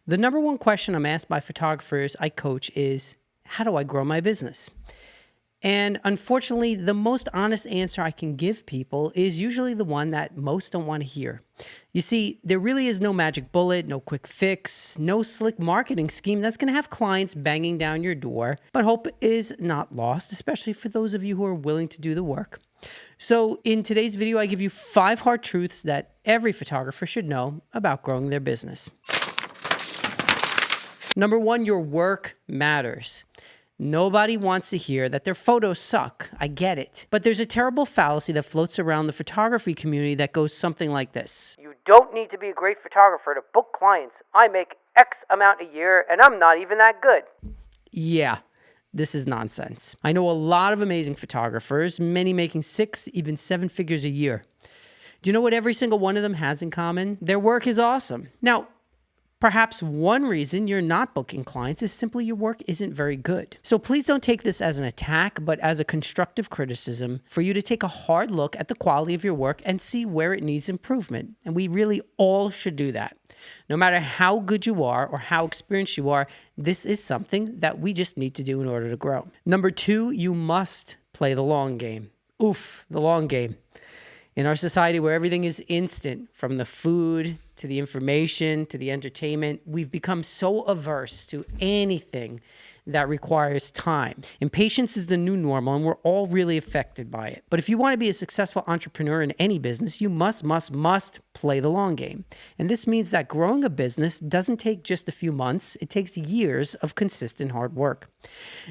The number one question I'm asked by photographers I coach is, how do I grow my business? And unfortunately, the most honest answer I can give people is usually the one that most don't want to hear. You see, there really is no magic bullet, no quick fix, no slick marketing scheme that's going to have clients banging down your door. But hope is not lost, especially for those of you who are willing to do the work. So in today's video, I give you 5 hard truths that every photographer should know about growing their business. Number 1, your work matters. Nobody wants to hear that their photos suck. I get it. But there's a terrible fallacy that floats around the photography community that goes something like this. You don't need to be a great photographer to book clients. I make X amount a year and I'm not even that good. Yeah, this is nonsense. I know a lot of amazing photographers, many making 6, even 7 figures a year. Do you know what every single one of them has in common? Their work is awesome. Now, perhaps one reason you're not booking clients is simply your work isn't very good. So please don't take this as an attack, but as a constructive criticism for you to take a hard look at the quality of your work and see where it needs improvement. And we really all should do that. No matter how good you are or how experienced you are, this is something that we just need to do in order to grow. Number 2, you must play the long game. Oof, the long game. In our society where everything is instant, from the food to the information to the entertainment, we've become so averse to anything that requires time. Impatience is the new normal, and we're all really affected by it. But if you want to be a successful entrepreneur in any business, you must play the long game. And this means that growing a business doesn't take just a few months. It takes years of consistent hard work.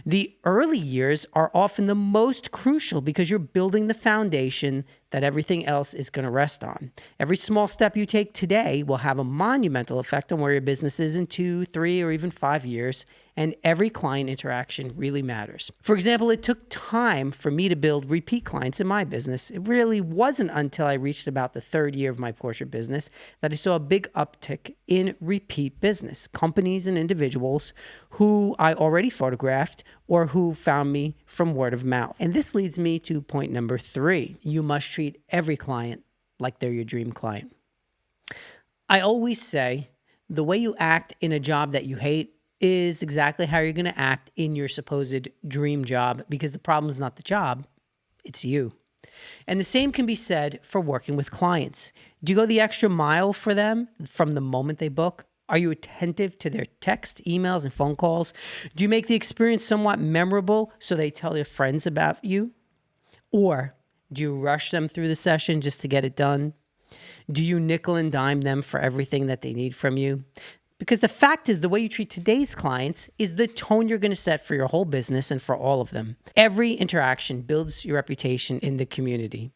The early years are often the most crucial because you're building the foundation that everything else is going to rest on. Every small step you take today will have a monumental effect on where your business is in 2, 3, or even 5 years, and every client interaction really matters. For example, it took time for me to build repeat clients in my business. It really wasn't until I reached about the 3rd year of my portrait business that I saw a big uptick in repeat business, companies and individuals who I already photographed or who found me from word of mouth. And this leads me to point number 3. You must treat every client like they're your dream client. I always say the way you act in a job that you hate is exactly how you're going to act in your supposed dream job, because the problem is not the job, it's you. And the same can be said for working with clients. Do you go the extra mile for them from the moment they book? Are you attentive to their texts, emails, and phone calls? Do you make the experience somewhat memorable so they tell their friends about you? Or do you rush them through the session just to get it done? Do you nickel and dime them for everything that they need from you? Because the fact is, the way you treat today's clients is the tone you're going to set for your whole business and for all of them. Every interaction builds your reputation in the community.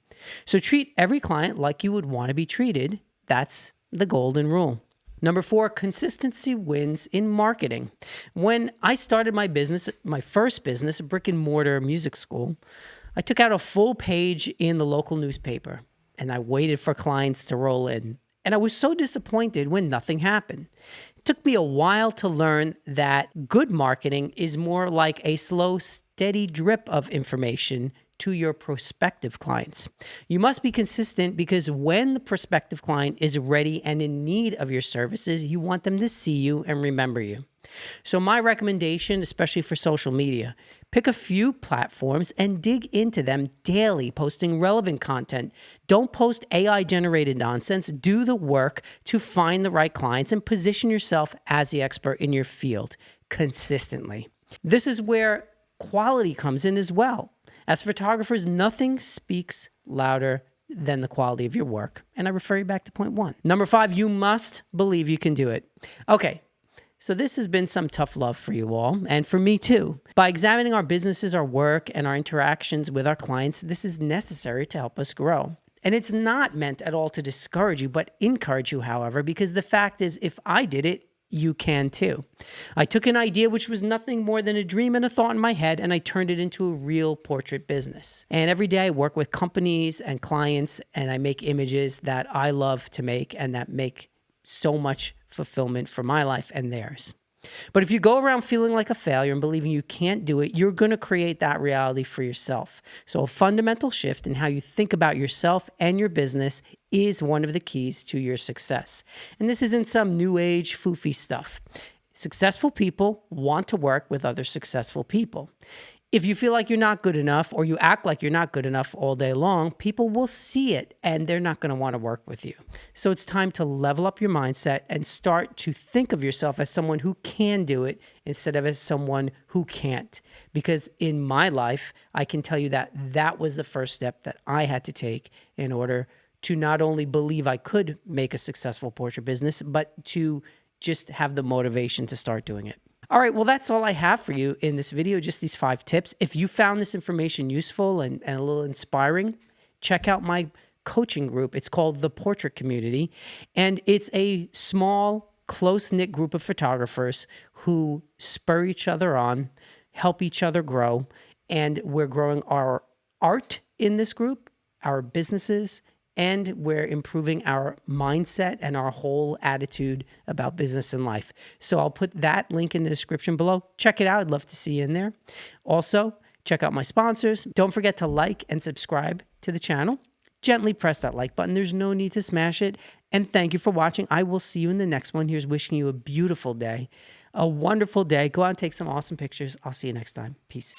So treat every client like you would want to be treated. That's the golden rule. Number 4, consistency wins in marketing. When I started my business, my first business, a brick and mortar music school, I took out a full page in the local newspaper and I waited for clients to roll in. And I was so disappointed when nothing happened. It took me a while to learn that good marketing is more like a slow, steady drip of information to your prospective clients. You must be consistent because when the prospective client is ready and in need of your services, you want them to see you and remember you. So my recommendation, especially for social media, pick a few platforms and dig into them daily, posting relevant content. Don't post AI-generated nonsense. Do the work to find the right clients and position yourself as the expert in your field consistently. This is where quality comes in as well. As photographers, nothing speaks louder than the quality of your work. And I refer you back to point 1. Number 5, you must believe you can do it. Okay. So this has been some tough love for you all, and for me too. By examining our businesses, our work, and our interactions with our clients, this is necessary to help us grow. And it's not meant at all to discourage you, but encourage you, however, because the fact is, if I did it, you can too. I took an idea which was nothing more than a dream and a thought in my head, and I turned it into a real portrait business. And every day I work with companies and clients, and I make images that I love to make and that make so much fulfillment for my life and theirs. But if you go around feeling like a failure and believing you can't do it, you're going to create that reality for yourself. So a fundamental shift in how you think about yourself and your business is one of the keys to your success. And this isn't some new age foofy stuff. Successful people want to work with other successful people. If you feel like you're not good enough or you act like you're not good enough all day long, people will see it and they're not going to want to work with you. So it's time to level up your mindset and start to think of yourself as someone who can do it instead of as someone who can't. Because in my life, I can tell you that that was the first step that I had to take in order to not only believe I could make a successful portrait business, but to just have the motivation to start doing it. All right, well, that's all I have for you in this video, just these 5 tips. If you found this information useful and a little inspiring, check out my coaching group. It's called The Portrait Community, and it's a small, close-knit group of photographers who spur each other on, help each other grow, and we're growing our art in this group, our businesses, and we're improving our mindset and our whole attitude about business and life. So I'll put that link in the description below. Check it out. I'd love to see you in there. Also, check out my sponsors. Don't forget to like and subscribe to the channel. Gently press that like button. There's no need to smash it. And thank you for watching. I will see you in the next one. Here's wishing you a beautiful day, a wonderful day. Go out and take some awesome pictures. I'll see you next time. Peace.